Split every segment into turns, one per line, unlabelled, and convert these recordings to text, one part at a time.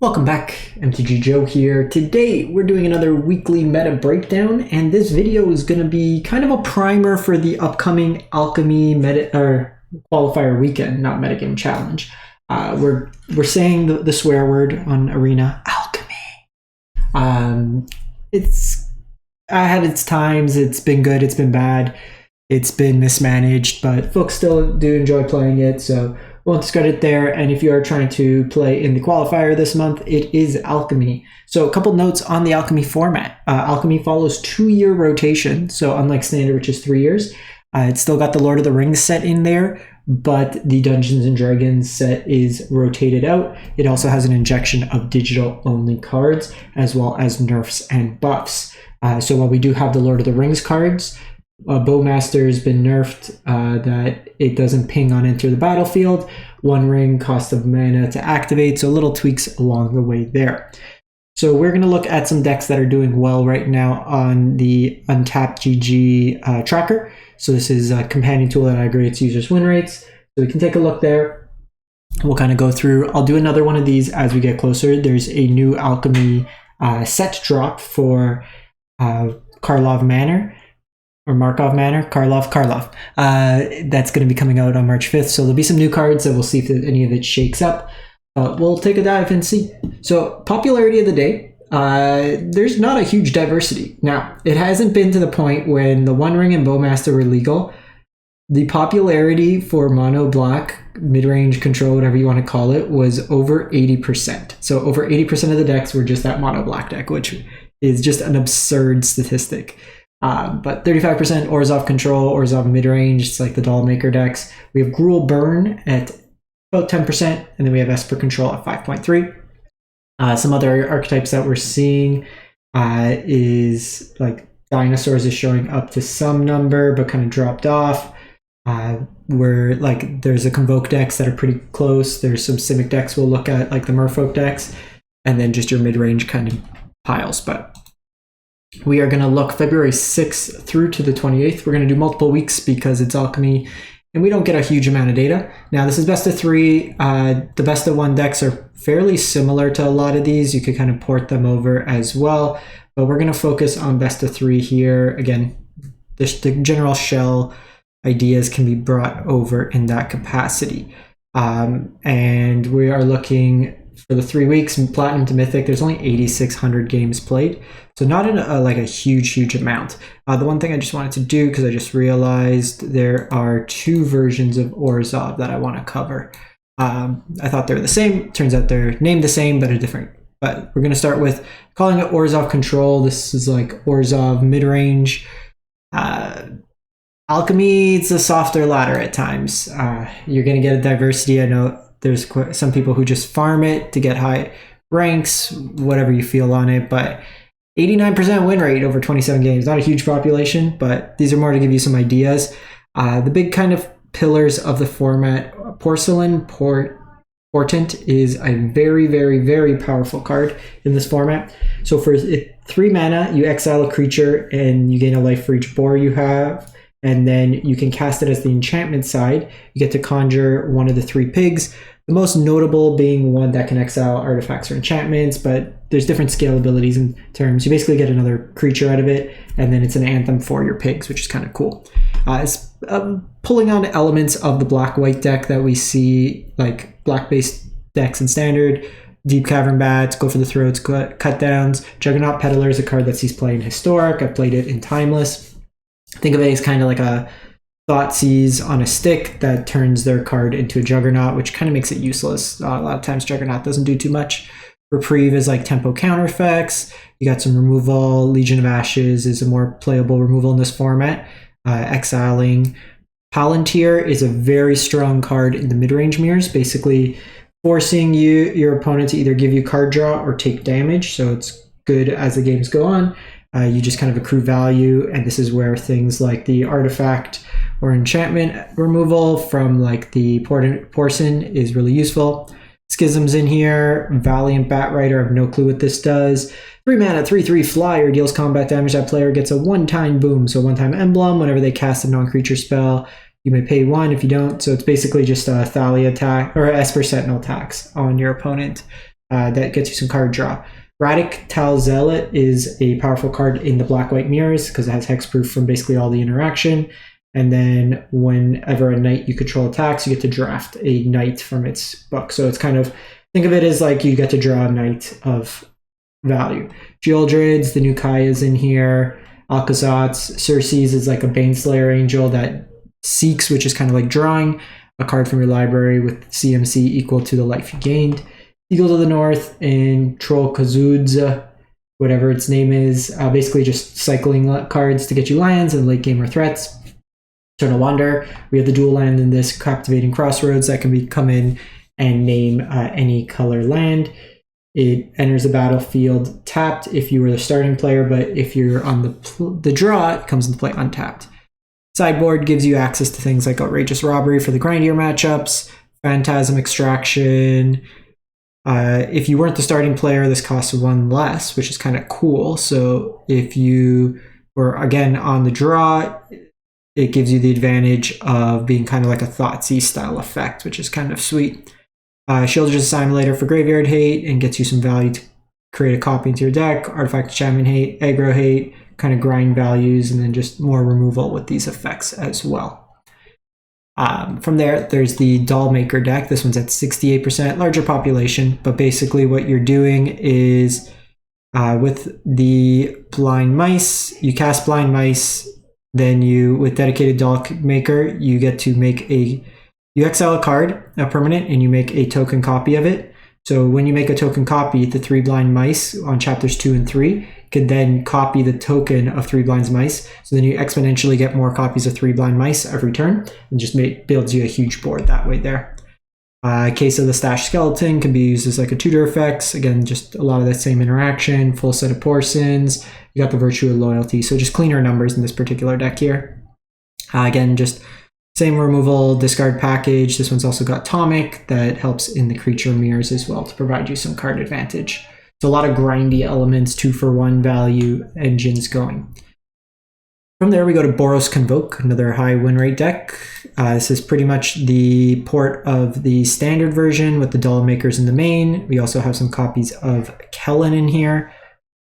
Welcome back, MTG Joe here. Today we're doing another weekly meta breakdown, and this video is going to be kind of a primer for the upcoming Alchemy Qualifier Weekend, not metagame challenge. We're saying the swear word on Arena, Alchemy. It's had its times. It's been good. It's been bad. It's been mismanaged, but folks still do enjoy playing it. So won't discredit there. And if you are trying to play in the qualifier this month, it is Alchemy. So a couple notes on the Alchemy format. Alchemy follows 2-year rotation. So unlike Standard, which is 3 years, it's still got the Lord of the Rings set in there, but the Dungeons and Dragons set is rotated out. It also has an injection of digital only cards, as well as nerfs and buffs. So while we do have the Lord of the Rings cards, Bowmaster has been nerfed that it doesn't ping on enter the battlefield. 1 ring, cost of mana to activate, so little tweaks along the way there. So we're going to look at some decks that are doing well right now on the Untapped GG tracker. So this is a companion tool that aggregates users' win rates. So we can take a look there. We'll kind of go through. I'll do another one of these as we get closer. There's a new Alchemy set drop for Karlov Manor. Or Markov Manor, Karlov. That's going to be coming out on March 5th. So there'll be some new cards that we'll see if any of it shakes up. We'll take a dive and see. So popularity of the day. There's not a huge diversity. Now, it hasn't been to the point when the One Ring and Bowmaster were legal. The popularity for mono black, mid-range control, whatever you want to call it, was over 80%. So over 80% of the decks were just that mono black deck, which is just an absurd statistic. But 35% Orzhov Control, Orzhov Midrange, it's like the Dollmaker decks. We have Gruul Burn at about 10%, and then we have Esper Control at 5.3%. Some other archetypes that we're seeing is like Dinosaurs is showing up to some number, but kind of dropped off. Where like there's a Convoke decks that are pretty close. There's some Simic decks we'll look at, like the Merfolk decks, and then just your mid-range kind of piles. But we are going to look February 6th through to the 28th. We're going to do multiple weeks because it's Alchemy and we don't get a huge amount of data. Now, this is best of 3. The best of 1 decks are fairly similar to a lot of these. You could kind of port them over as well, but we're going to focus on best of 3 here. Again, the general shell ideas can be brought over in that capacity. And we are looking for the 3 weeks from Platinum to Mythic. There's only 8,600 games played, so not in a huge amount. The one thing I just wanted to do, because I just realized there are 2 versions of Orzhov that I want to cover. I thought they were the same. Turns out they're named the same, but are different. But we're going to start with calling it Orzhov Control. This is like Orzhov Midrange. Alchemy, it's a softer ladder at times. You're going to get a diversity. I know there's some people who just farm it to get high ranks, whatever you feel on it, but 89% win rate over 27 games. Not a huge population, but these are more to give you some ideas. The big kind of pillars of the format, Porcelain Portent is a very powerful card in this format. So for 3 mana, you exile a creature and you gain a life for each boar you have. And then you can cast it as the enchantment side. You get to conjure one of the 3 pigs. The most notable being one that can exile artifacts or enchantments, but there's different scalabilities in terms. You basically get another creature out of it, and then it's an anthem for your pigs, which is kind of cool. It's pulling on elements of the black-white deck that we see, like black-based decks in Standard. Deep Cavern Bats, Go for the Throats, Cut Downs. Juggernaut Peddler is a card that sees play in Historic. I played it in Timeless. Think of it as kind of like a Thoughtseize on a stick that turns their card into a Juggernaut, which kind of makes it useless. A lot of times Juggernaut doesn't do too much. Reprieve is like tempo counter effects. You got some removal. Legion of Ashes is a more playable removal in this format. Exiling. Palantir is a very strong card in the mid-range mirrors, basically forcing your opponent to either give you card draw or take damage. So it's good as the games go on. You just kind of accrue value, and this is where things like the artifact or enchantment removal from like the Porcelain is really useful. Schism's in here. Valiant Batrider, I have no clue what this does. 3 mana, 3/3 flyer, deals combat damage. That player gets a 1-time boom, so 1-time emblem. Whenever they cast a non-creature spell, you may pay 1 if you don't. So it's basically just a Thalia attack or Esper Sentinel tax on your opponent. that gets you some card draw. Radical Zealot is a powerful card in the black-white mirrors because it has hexproof from basically all the interaction. And then whenever a knight you control attacks, you get to draft a knight from its book. So it's kind of, think of it as like you get to draw a knight of value. Geoldrids, the new Kaya's in here. Alcazats, Circe's is like a Baneslayer angel that seeks, which is kind of like drawing a card from your library with CMC equal to the life you gained. Eagles of the North and Troll Kazudza, whatever its name is, basically just cycling cards to get you lands and late game or threats. Eternal Wonder, we have the dual land in this, Captivating Crossroads, that can come in and name any color land. It enters the battlefield tapped if you were the starting player, but if you're on the draw, it comes into play untapped. Sideboard gives you access to things like Outrageous Robbery for the grindier matchups, Phantasm Extraction. If you weren't the starting player, this costs 1 less, which is kind of cool. So if you were, again, on the draw, it gives you the advantage of being kind of like a Thoughtseize style effect, which is kind of sweet. Shieldred's Assimilator for Graveyard Hate and gets you some value to create a copy into your deck. Artifact Enchantment Hate, Aggro Hate, kind of grind values, and then just more removal with these effects as well. From there's the Dollmaker deck. This one's at 68%, larger population, but basically what you're doing is with the Blind Mice, you cast Blind Mice, then you, with dedicated Dollmaker, you get to make you exile a card, a permanent, and you make a token copy of it. So when you make a token copy, the 3 Blind Mice on chapters 2 and 3 could then copy the token of 3 Blind Mice. So then you exponentially get more copies of 3 Blind Mice every turn, and just builds you a huge board that way there. Case of the Stash Skeleton can be used as like a tutor effects. Again, just a lot of that same interaction, full set of Porsons. You got the Virtue of Loyalty, so just cleaner numbers in this particular deck here. Again, just same removal, discard package. This one's also got Atomic that helps in the creature mirrors as well to provide you some card advantage. So a lot of grindy elements, 2-for-1 value engines going. From there, we go to Boros Convoke, another high win rate deck. This is pretty much the port of the standard version with the Dollmakers in the main. We also have some copies of Kellen in here.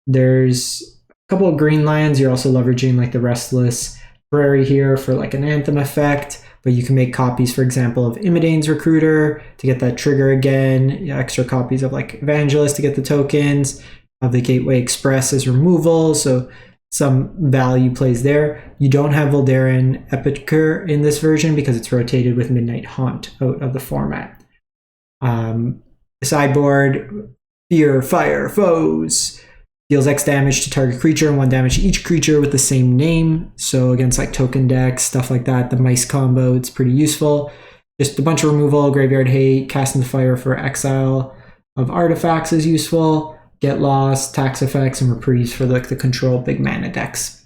There's a couple of green lands. You're also leveraging like the Restless Prairie here for like an Anthem effect. But you can make copies, for example, of Imidane's Recruiter to get that trigger again, extra copies of like Evangelist to get the tokens, of the Gateway Express as removal, so some value plays there. You don't have Voldaren Epicure in this version because it's rotated with Midnight Haunt out of the format. Sideboard, Fear, Fire, Foes. Deals X damage to target creature and 1 damage to each creature with the same name. So against like token decks, stuff like that, the mice combo, it's pretty useful. Just a bunch of removal, Graveyard Hate, Cast into Fire for exile of artifacts is useful. Get Lost, tax effects, and reprise for the control big mana decks.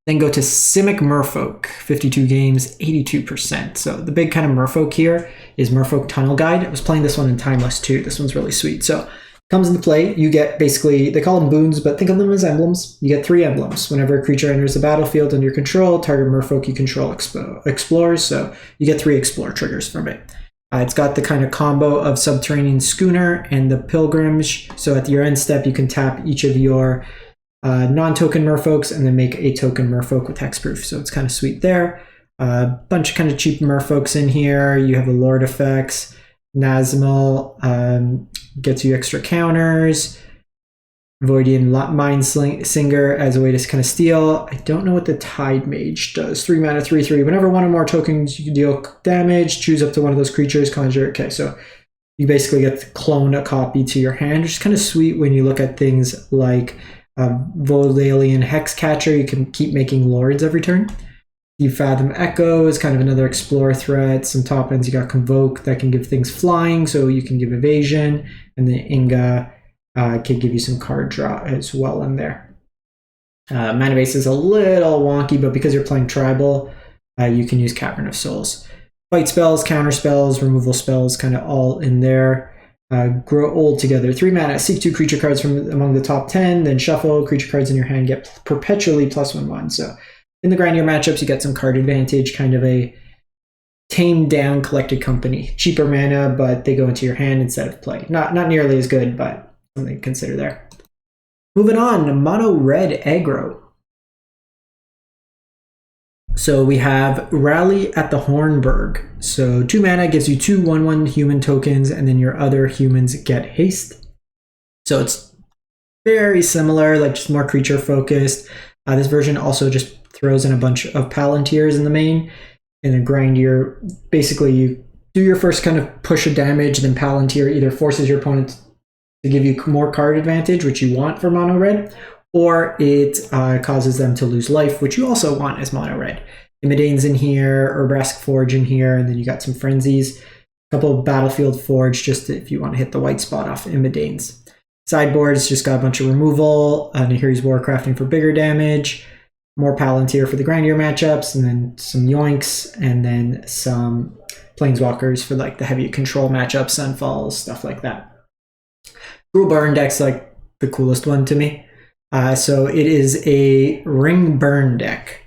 Then go to Simic Merfolk, 52 games, 82%. So the big kind of Merfolk here is Merfolk Tunnel Guide. I was playing this one in Timeless too. This one's really sweet. So comes into play, you get basically, they call them boons, but think of them as emblems. You get 3 emblems. Whenever a creature enters the battlefield under your control, target merfolk you control explores, so you get 3 explore triggers from it. It's got the kind of combo of Subterranean Schooner and the Pilgrimage, so at your end step you can tap each of your non-token merfolks and then make a token merfolk with hexproof, so it's kind of sweet there. A bunch of kind of cheap merfolks in here. You have the Lord effects. Nazmal gets you extra counters. Voidian Mindsinger as a way to kind of steal. I don't know what the Tide Mage does. 3 mana, 3/3. Whenever 1 or more tokens, you can deal damage. Choose up to one of those creatures, conjure. Okay, so you basically get to clone a copy to your hand, which is kind of sweet when you look at things like Voldalian Hexcatcher. You can keep making lords every turn. Deep Fathom Echo is kind of another explore threat. Some top ends, you got Convoke that can give things flying, so you can give evasion. And then Inga can give you some card draw as well in there. Mana base is a little wonky, but because you're playing tribal, you can use Cavern of Souls. Fight spells, counter spells, removal spells, kind of all in there. Grow old together. 3 mana, seek 2 creature cards from among the top 10, then shuffle. Creature cards in your hand get perpetually +1/1. So in the grindier matchups, you get some card advantage, kind of a tamed down Collected Company. Cheaper mana, but they go into your hand instead of play. Not nearly as good, but something to consider there. Moving on, mono red aggro. So we have Rally at the Hornburg. So 2 mana gives you 2 1/1 human tokens, and then your other humans get haste. So it's very similar, like just more creature focused. This version also just throws in a bunch of Palantirs in the main, and then grind your, basically you do your first kind of push of damage, then Palantir either forces your opponent to give you more card advantage, which you want for mono red, or it causes them to lose life, which you also want as mono red. Imidane's in here, Urbrask Forge in here, and then you got some Frenzies. A couple of Battlefield Forge, just if you want to hit the white spot off Imidane's. Sideboard's just got a bunch of removal, Nahiri's Warcrafting for bigger damage, more Palantir for the grindier matchups, and then some Yoinks, and then some Planeswalkers for like the heavy control matchups, Sunfalls, stuff like that. Gruul Burn deck's like the coolest one to me. So it is a ring burn deck,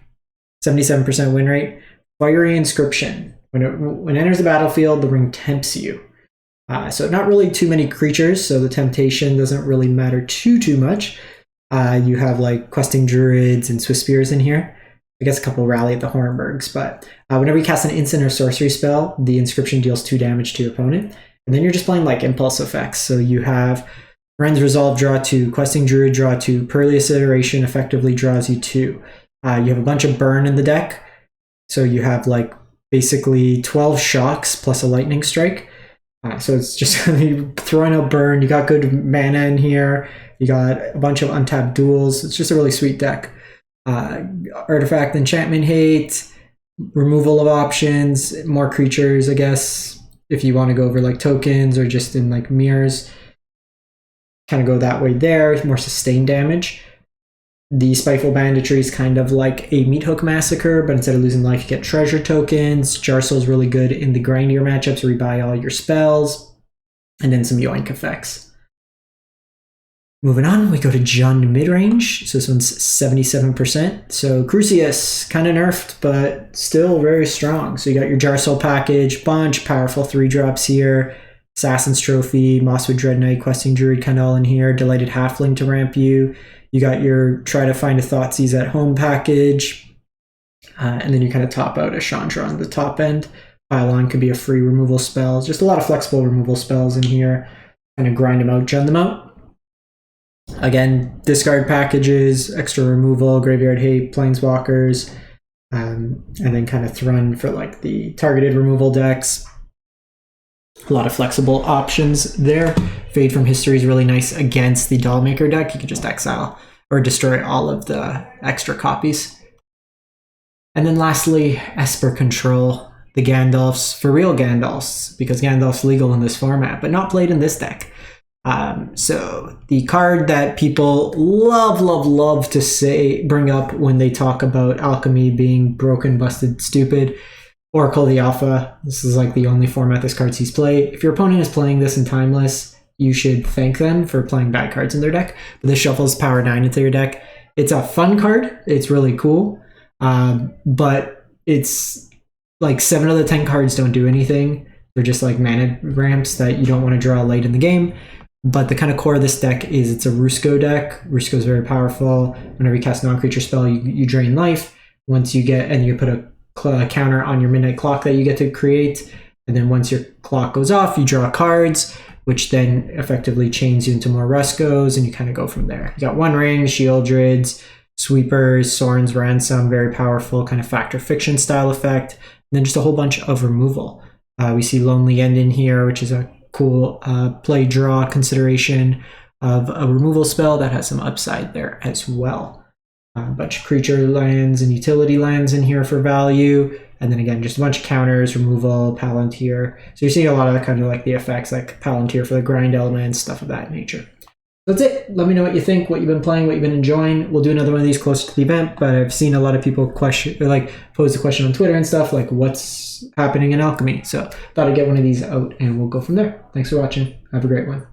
77% win rate. Fiery Inscription. When it enters the battlefield, the ring tempts you. So not really too many creatures, so the temptation doesn't really matter too much. You have like Questing Druids and Swift Spears in here. I guess a couple Rally at the Hornburgs, but whenever you cast an instant or sorcery spell, the inscription deals 2 damage to your opponent. And then you're just playing like impulse effects. So you have Ren's Resolve, draw 2, Questing Druid, draw 2, Pearlious Iteration effectively draws you 2. You have a bunch of burn in the deck. So you have like basically 12 shocks plus a lightning strike. So it's just you throwing out burn. You got good mana in here. You got a bunch of untapped duels. It's just a really sweet deck. Artifact Enchantment Hate, removal of options, more creatures, I guess, if you want to go over like tokens or just in like mirrors. Kind of go that way there, more sustained damage. The Spiteful Banditry is kind of like a Meat Hook Massacre, but instead of losing life, you get treasure tokens. Jarsoul's really good in the grindier matchups where you buy all your spells, and then some Yoink effects. Moving on, we go to Jund Midrange. So this one's 77%. So Crucius, kind of nerfed, but still very strong. So you got your Jarsoul package, bunch powerful 3-drops here. Assassin's Trophy, Mosswood Dread Knight, Questing Druid kind of all in here. Delighted Halfling to ramp you. You got your Try to Find a Thoughtseize at Home package. And then you kind of top out a Chandra on the top end. Pylon could be a free removal spell. Just a lot of flexible removal spells in here. Kind of grind them out, Jund them out. Again, discard packages, extra removal, Graveyard Hate, Planeswalkers, and then kind of Thrun for like the targeted removal decks. A lot of flexible options there. Fade from History is really nice against the Dollmaker deck. You can just exile or destroy all of the extra copies. And then lastly, Esper Control, the Gandalfs, for real Gandalfs, because Gandalf's legal in this format, but not played in this deck. So the card that people love to bring up when they talk about Alchemy being broken, busted, stupid, Oracle the Alpha. This is like the only format this card sees play. If your opponent is playing this in Timeless, you should thank them for playing bad cards in their deck. But this shuffles Power 9 into your deck. It's a fun card. It's really cool. But it's like 7 of the 10 cards don't do anything. They're just like mana ramps that you don't want to draw late in the game. But the kind of core of this deck is it's a Rusko deck. Rusko is very powerful. Whenever you cast a non-creature spell, you drain life. Once you get, and you put a counter on your Midnight Clock that you get to create. And then once your clock goes off, you draw cards, which then effectively chains you into more Ruskos, and you kind of go from there. You got One Ring, Shieldrids, Sweepers, Sorin's Ransom, very powerful kind of Fact or Fiction style effect. And then just a whole bunch of removal. We see Lonely End in here, which is a cool play draw consideration of a removal spell that has some upside there as well. A bunch of creature lands and utility lands in here for value. And then again, just a bunch of counters, removal, Palantir. So you're seeing a lot of kind of like the effects like Palantir for the grind elements, stuff of that nature. That's it. Let me know what you think, what you've been playing, what you've been enjoying. We'll do another one of these closer to the event, but I've seen a lot of people pose the question on Twitter and stuff, like what's happening in Alchemy. So thought I'd get one of these out and we'll go from there. Thanks for watching. Have a great one.